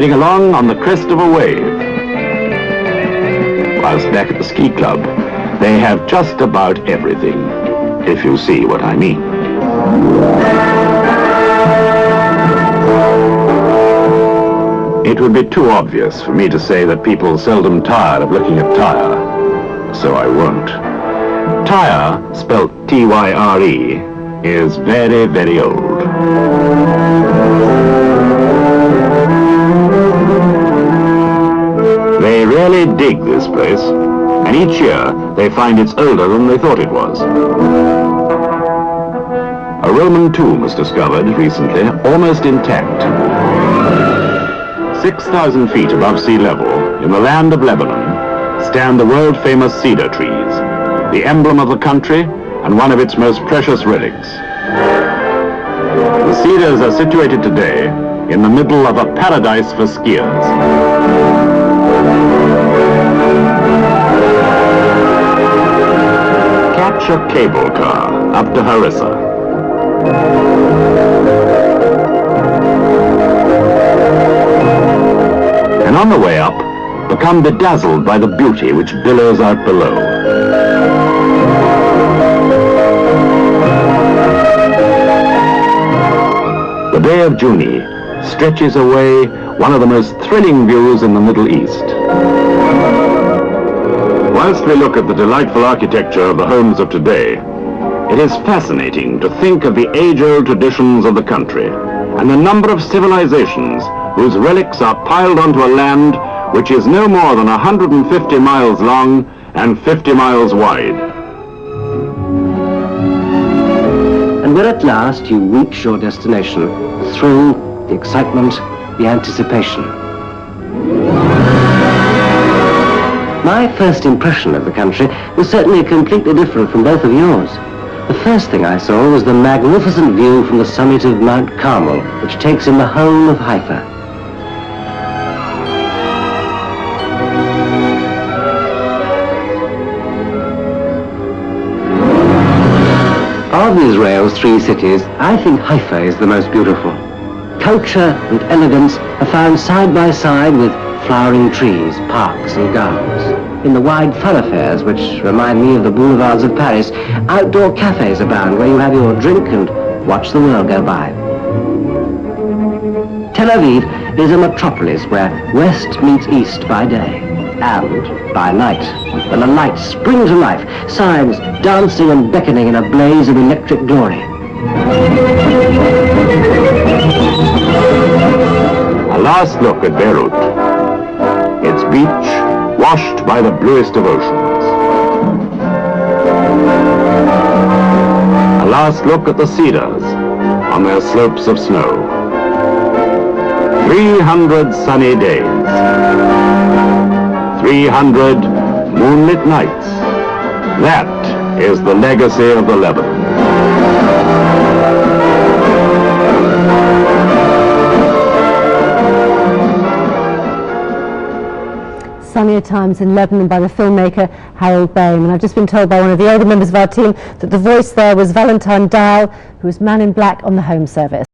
gliding along on the crest of a wave. Whilst back at the ski club, they have just about everything, if you see what I mean. It would be too obvious for me to say that people seldom tire of looking at Tyre, so I won't. Tyre, spelt T-Y-R-E, is very, very old. They really dig this place, and each year they find it's older than they thought it was. A Roman tomb was discovered recently, almost intact. 6,000 feet above sea level, in the land of Lebanon, stand the world-famous cedar trees, the emblem of the country and one of its most precious relics. The cedars are situated today in the middle of a paradise for skiers. Catch a cable car up to Harissa. And on the way up, become bedazzled by the beauty which billows out below. The Bay of Junii stretches away one of the most thrilling views in the Middle East. Whilst we look at the delightful architecture of the homes of today, it is fascinating to think of the age-old traditions of the country and the number of civilizations whose relics are piled onto a land which is no more than 150 miles long and 50 miles wide. And when at last you reach your destination, the thrill, the excitement, the anticipation. My first impression of the country was certainly completely different from both of yours. The first thing I saw was the magnificent view from the summit of Mount Carmel, which takes in the whole of Haifa. Of Israel's three cities, I think Haifa is the most beautiful. Culture and elegance are found side by side with flowering trees, parks and gardens. In the wide thoroughfares, which remind me of the boulevards of Paris, outdoor cafes abound where you have your drink and watch the world go by. Tel Aviv is a metropolis where west meets east by day and by night, when the lights spring to life, signs dancing and beckoning in a blaze of electric glory. A last look at Beirut. Its beach washed by the bluest of oceans. A last look at the cedars on their slopes of snow. 300 sunny days. 300 moonlit nights. That is the legacy of the Lebanon. Sunnier Times in Lebanon by the filmmaker Harold Bain. And I've just been told by one of the older members of our team that the voice there was Valentine Dial, who was Man in Black on the Home Service.